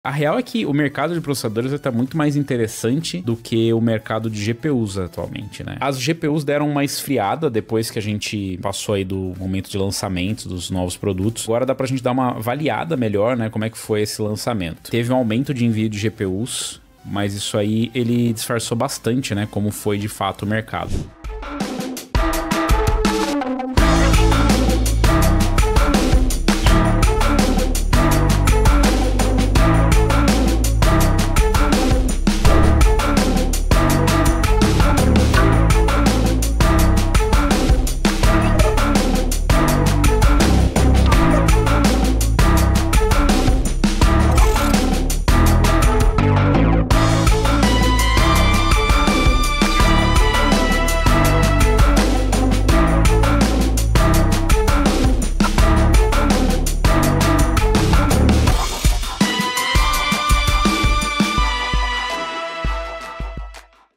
A real é que o mercado de processadores está muito mais interessante do que o mercado de GPUs atualmente, né? As GPUs deram uma esfriada depois que a gente passou aí do momento de lançamento dos novos produtos. Agora dá pra gente dar uma avaliada melhor, né? Como é que foi esse lançamento. Teve um aumento de envio de GPUs, mas isso aí ele disfarçou bastante, né? Como foi de fato o mercado.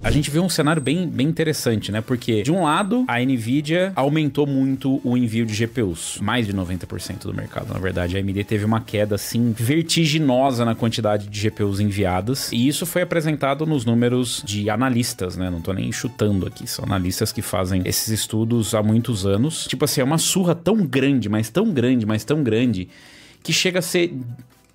A gente vê um cenário bem interessante, né? Porque, de um lado, a NVIDIA aumentou muito o envio de GPUs. Mais de 90% do mercado, na verdade. A AMD teve uma queda, assim, vertiginosa na quantidade de GPUs enviadas. E isso foi apresentado nos números de analistas, né? Não tô nem chutando aqui. São analistas que fazem esses estudos há muitos anos. Tipo assim, é uma surra tão grande, mas tão grande, mas tão grande, que chega a ser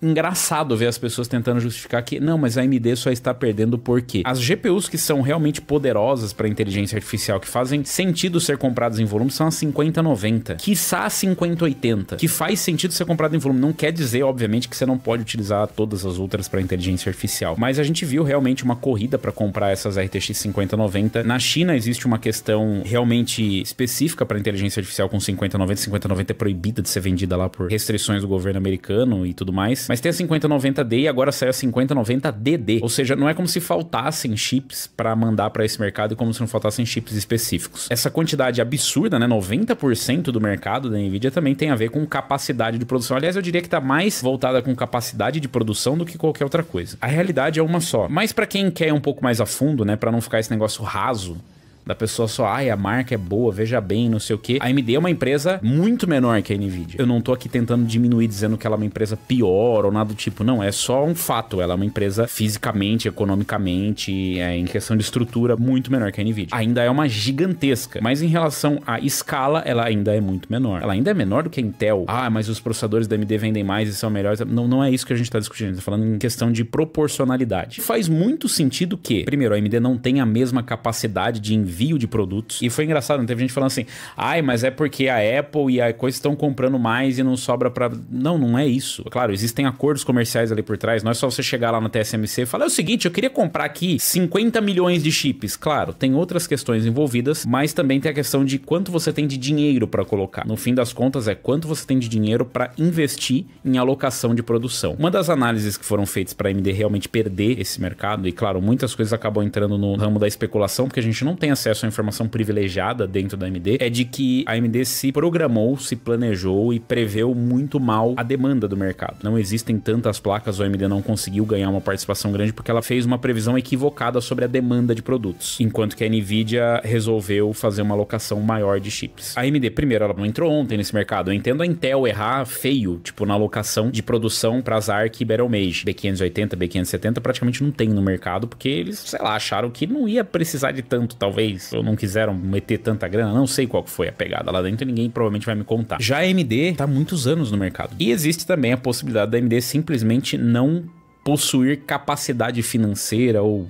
engraçado ver as pessoas tentando justificar que não, mas a AMD só está perdendo porque as GPUs que são realmente poderosas para inteligência artificial, que fazem sentido ser compradas em volume, são as 5090, quiçá a 5080, que faz sentido ser comprado em volume. Não quer dizer, obviamente, que você não pode utilizar todas as outras para inteligência artificial, mas a gente viu realmente uma corrida para comprar essas RTX 5090. Na China existe uma questão realmente específica para inteligência artificial com 5090. 5090 é proibida de ser vendida lá por restrições do governo americano e tudo mais. Mas tem a 5090D e agora saiu a 5090DD. Ou seja, não é como se faltassem chips para mandar para esse mercado e como se não faltassem chips específicos. Essa quantidade absurda, né? 90% do mercado da NVIDIA também tem a ver com capacidade de produção. Aliás, eu diria que está mais voltada com capacidade de produção do que qualquer outra coisa. A realidade é uma só. Mas para quem quer ir um pouco mais a fundo, né? Para não ficar esse negócio raso da pessoa só, ai, a marca é boa, veja bem, não sei o que. A AMD é uma empresa muito menor que a NVIDIA. Eu não tô aqui tentando diminuir dizendo que ela é uma empresa pior ou nada do tipo, não, é só um fato. Ela é uma empresa fisicamente, economicamente, em questão de estrutura, muito menor que a NVIDIA. Ainda é uma gigantesca, mas em relação à escala, ela ainda é muito menor. Ela ainda é menor do que a Intel. Ah, mas os processadores da AMD vendem mais e são melhores. Não, não é isso que a gente tá discutindo. A gente tá falando em questão de proporcionalidade. Faz muito sentido que, primeiro, a AMD não tem a mesma capacidade de envio de produtos. E foi engraçado, não teve gente falando assim, ai, mas é porque a Apple e a coisa estão comprando mais e não sobra pra... Não, não é isso. Claro, existem acordos comerciais ali por trás. Não é só você chegar lá na TSMC e falar, é o seguinte, eu queria comprar aqui 50 milhões de chips. Claro, tem outras questões envolvidas, mas também tem a questão de quanto você tem de dinheiro para colocar. No fim das contas, é quanto você tem de dinheiro para investir em alocação de produção. Uma das análises que foram feitas para a AMD realmente perder esse mercado, e claro, muitas coisas acabam entrando no ramo da especulação, porque a gente não tem acesso à informação privilegiada dentro da AMD, é de que a AMD se programou, se planejou e preveu muito mal a demanda do mercado. Não existem tantas placas, a AMD não conseguiu ganhar uma participação grande porque ela fez uma previsão equivocada sobre a demanda de produtos, enquanto que a NVIDIA resolveu fazer uma alocação maior de chips. A AMD, primeiro, ela não entrou ontem nesse mercado. Eu entendo a Intel errar feio, tipo, na alocação de produção para as ARC e Battle Mage. B580, B570 praticamente não tem no mercado, porque eles, sei lá, acharam que não ia precisar de tanto, talvez, ou não quiseram meter tanta grana, não sei qual foi a pegada lá dentro, ninguém provavelmente vai me contar. Já a AMD tá há muitos anos no mercado. E existe também a possibilidade da AMD simplesmente não possuir capacidade financeira ou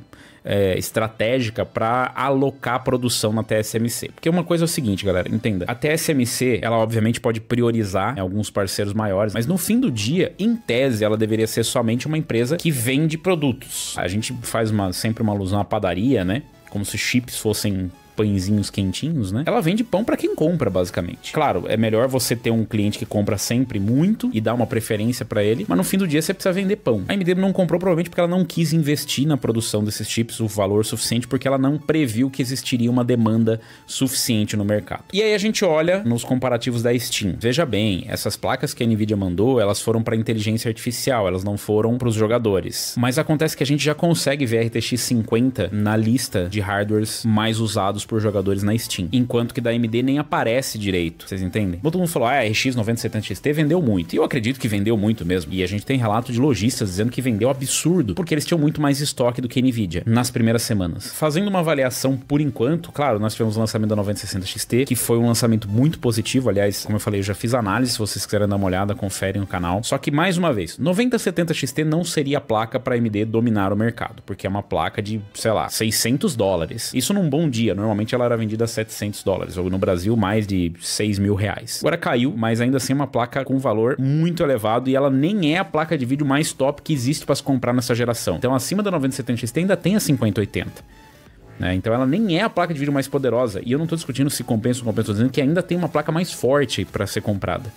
estratégica para alocar a produção na TSMC. Porque uma coisa é o seguinte, galera, entenda. A TSMC, ela obviamente pode priorizar alguns parceiros maiores, mas no fim do dia, em tese, ela deveria ser somente uma empresa que vende produtos. A gente faz sempre uma alusão à padaria, né? Como se chips fossem pãezinhos quentinhos, né? Ela vende pão para quem compra, basicamente. Claro, é melhor você ter um cliente que compra sempre muito e dar uma preferência para ele, mas no fim do dia você precisa vender pão. A AMD não comprou provavelmente porque ela não quis investir na produção desses chips o valor suficiente, porque ela não previu que existiria uma demanda suficiente no mercado. E aí a gente olha nos comparativos da Steam. Veja bem, essas placas que a NVIDIA mandou, elas foram para inteligência artificial, elas não foram para os jogadores. Mas acontece que a gente já consegue ver a RTX 50 na lista de hardwares mais usados comprados por jogadores na Steam, enquanto que da AMD nem aparece direito, vocês entendem? Todo mundo falou, a RX 9070 XT vendeu muito, e eu acredito que vendeu muito mesmo, e a gente tem relato de lojistas dizendo que vendeu absurdo, porque eles tinham muito mais estoque do que a Nvidia nas primeiras semanas. Fazendo uma avaliação por enquanto, claro, nós tivemos o lançamento da 9060 XT, que foi um lançamento muito positivo, aliás, como eu falei, eu já fiz análise, se vocês quiserem dar uma olhada, conferem no canal. Só que, mais uma vez, 9070 XT não seria a placa para AMD dominar o mercado, porque é uma placa de, sei lá, $600. Isso num bom dia, normalmente ela era vendida a $700, ou no Brasil mais de R$6.000. Agora caiu, mas ainda assim é uma placa com valor muito elevado e ela nem é a placa de vídeo mais top que existe para se comprar nessa geração. Então, acima da 9070 XT ainda tem a 5080. Então ela nem é a placa de vídeo mais poderosa. E eu não tô discutindo se compensa ou não compensa, tô dizendo que ainda tem uma placa mais forte para ser comprada.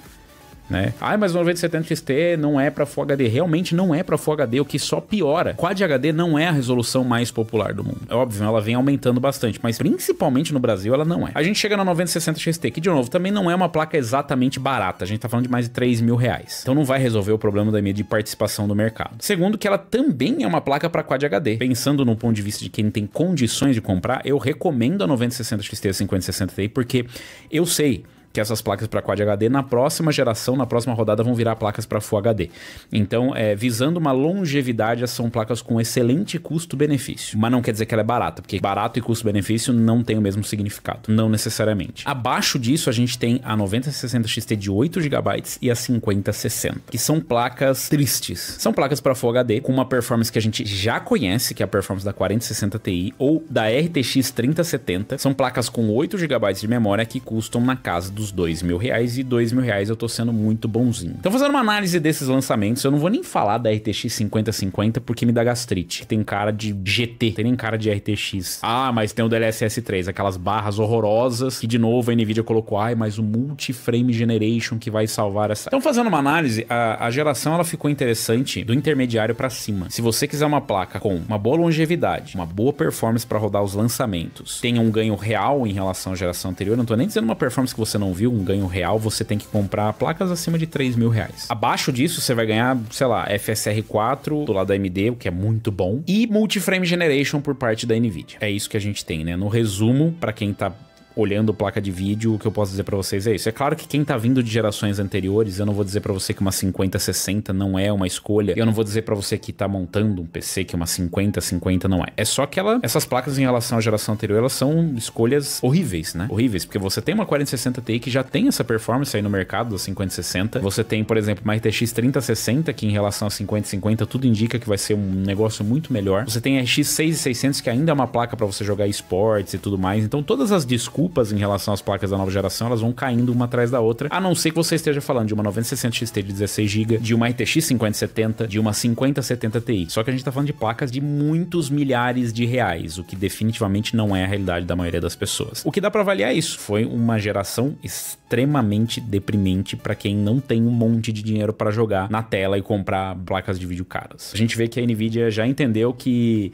Mas o 9070 XT não é para Full HD. Realmente não é para Full HD, o que só piora. Quad HD não é a resolução mais popular do mundo. É óbvio, ela vem aumentando bastante, mas principalmente no Brasil ela não é. A gente chega na 9060 XT, que de novo, também não é uma placa exatamente barata. A gente tá falando de mais de R$3.000. Então não vai resolver o problema da minha de participação no mercado. Segundo, que ela também é uma placa para Quad HD. Pensando no ponto de vista de quem tem condições de comprar, eu recomendo a 9060 XT e a 5060 Ti, porque eu sei que essas placas para Quad HD na próxima geração, na próxima rodada, vão virar placas para Full HD. Então, visando uma longevidade, essas são placas com excelente custo-benefício. Mas não quer dizer que ela é barata, porque barato e custo-benefício não tem o mesmo significado. Não necessariamente. Abaixo disso, a gente tem a 9060 XT de 8 GB e a 5060, que são placas tristes. São placas para Full HD, com uma performance que a gente já conhece, que é a performance da 4060 Ti ou da RTX 3070. São placas com 8 GB de memória que custam na casa dos R$2.000, e R$2.000 eu tô sendo muito bonzinho. Então, fazendo uma análise desses lançamentos, eu não vou nem falar da RTX 5050 porque me dá gastrite. Tem cara de GT, tem nem cara de RTX. Mas tem o DLSS 3, aquelas barras horrorosas que de novo a Nvidia colocou, mas o Multi-Frame Generation que vai salvar essa. Então, fazendo uma análise, a geração ela ficou interessante do intermediário para cima. Se você quiser uma placa com uma boa longevidade, uma boa performance para rodar os lançamentos, tenha um ganho real em relação à geração anterior, não tô nem dizendo uma performance que você não viu, um ganho real, você tem que comprar placas acima de R$3.000. Abaixo disso, você vai ganhar, sei lá, FSR 4 do lado da AMD, o que é muito bom, e Multi-Frame Generation por parte da Nvidia. É isso que a gente tem, No resumo, para quem tá olhando placa de vídeo, o que eu posso dizer pra vocês é isso. É claro que quem tá vindo de gerações anteriores, eu não vou dizer pra você que uma 5060 não é uma escolha. Eu não vou dizer pra você que tá montando um PC que uma 5050 não é. É só que essas placas em relação à geração anterior, elas são escolhas horríveis, Horríveis, porque você tem uma 4060 Ti que já tem essa performance aí no mercado da 5060. Você tem, por exemplo, uma RTX 3060 que em relação a 5050 tudo indica que vai ser um negócio muito melhor. Você tem a RX 6600 que ainda é uma placa pra você jogar esportes e tudo mais. Então todas as desculpas em relação às placas da nova geração, elas vão caindo uma atrás da outra, a não ser que você esteja falando de uma 9060 XT de 16 GB, de uma RTX 5070, de uma 5070 Ti. Só que a gente tá falando de placas de muitos milhares de reais, o que definitivamente não é a realidade da maioria das pessoas. O que dá pra avaliar é isso. Foi uma geração extremamente deprimente pra quem não tem um monte de dinheiro pra jogar na tela e comprar placas de vídeo caras. A gente vê que a Nvidia já entendeu que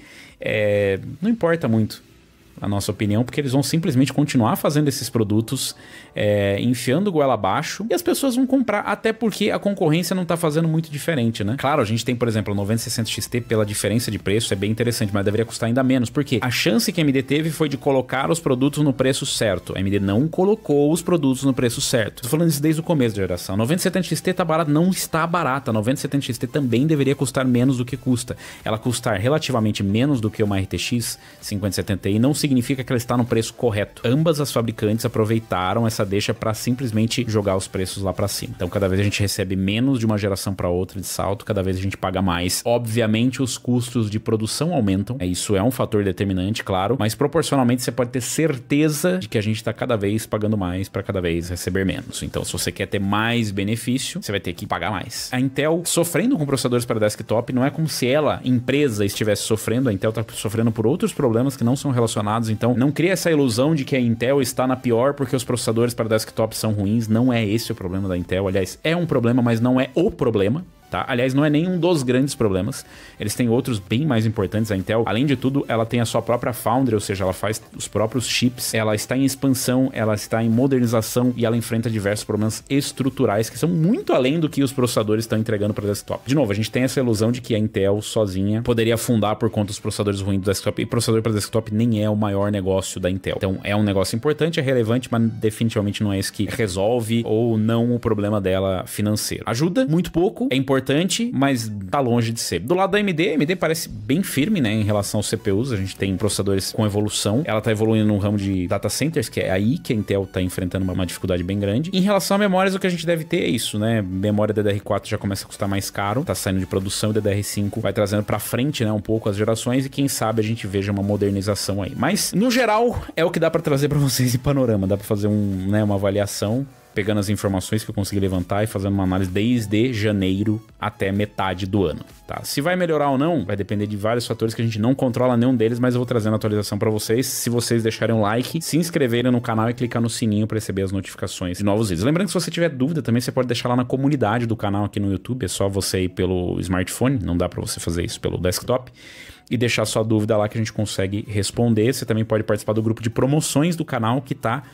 não importa muito a nossa opinião, porque eles vão simplesmente continuar fazendo esses produtos, enfiando goela abaixo, e as pessoas vão comprar, até porque a concorrência não tá fazendo muito diferente, Claro, a gente tem, por exemplo, a 9060 XT pela diferença de preço, é bem interessante, mas deveria custar ainda menos, porque a chance que a AMD teve foi de colocar os produtos no preço certo. A AMD não colocou os produtos no preço certo. Tô falando isso desde o começo da geração. A 9070 XT tá barata, não está barata. A 9070 XT também deveria custar menos do que custa. Ela custar relativamente menos do que uma RTX 5070 Ti não significa que ela está no preço correto. Ambas as fabricantes aproveitaram essa deixa para simplesmente jogar os preços lá para cima. Então cada vez a gente recebe menos de uma geração para outra de salto, cada vez a gente paga mais. Obviamente os custos de produção aumentam, isso é um fator determinante, claro, mas proporcionalmente você pode ter certeza de que a gente está cada vez pagando mais para cada vez receber menos. Então se você quer ter mais benefício, você vai ter que pagar mais. A Intel sofrendo com processadores para desktop não é como se ela, empresa, estivesse sofrendo. A Intel está sofrendo por outros problemas que não são relacionados. Então não cria essa ilusão de que a Intel está na pior porque os processadores para desktop são ruins. Não é esse o problema da Intel. Aliás, é um problema, mas não é o problema. tá? Aliás, não é nenhum dos grandes problemas. Eles têm outros bem mais importantes. A Intel, além de tudo, ela tem a sua própria Foundry, ou seja, ela faz os próprios chips, ela está em expansão, ela está em modernização e ela enfrenta diversos problemas estruturais que são muito além do que os processadores estão entregando para desktop. De novo, a gente tem essa ilusão de que a Intel sozinha poderia afundar por conta dos processadores ruins do desktop, e processador para desktop nem é o maior negócio da Intel. Então é um negócio importante, é relevante, mas definitivamente não é esse que resolve ou não o problema dela financeiro. Ajuda muito pouco, é importante, mas tá longe de ser. Do lado da AMD, a AMD parece bem firme, né, em relação aos CPUs. A gente tem processadores com evolução, ela tá evoluindo no ramo de data centers, que é aí que a Intel tá enfrentando uma dificuldade bem grande. Em relação a memórias, o que a gente deve ter é isso, né, memória DDR4 já começa a custar mais caro, tá saindo de produção, e DDR5 vai trazendo pra frente, né, um pouco as gerações, e quem sabe a gente veja uma modernização aí. Mas, no geral, é o que dá pra trazer pra vocês em panorama, dá pra fazer uma avaliação, pegando as informações que eu consegui levantar e fazendo uma análise desde janeiro até metade do ano, tá? Se vai melhorar ou não, vai depender de vários fatores que a gente não controla nenhum deles, mas eu vou trazendo a atualização pra vocês. Se vocês deixarem um like, se inscreverem no canal e clicar no sininho pra receber as notificações de novos vídeos. Lembrando que se você tiver dúvida também, você pode deixar lá na comunidade do canal aqui no YouTube, é só você ir pelo smartphone, não dá pra você fazer isso pelo desktop, e deixar sua dúvida lá que a gente consegue responder. Você também pode participar do grupo de promoções do canal que tá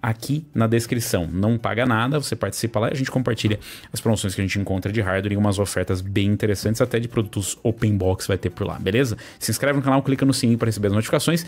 aqui na descrição. Não paga nada, você participa lá e a gente compartilha as promoções que a gente encontra de hardware e umas ofertas bem interessantes, até de produtos open box vai ter por lá, beleza? Se inscreve no canal, clica no sininho para receber as notificações.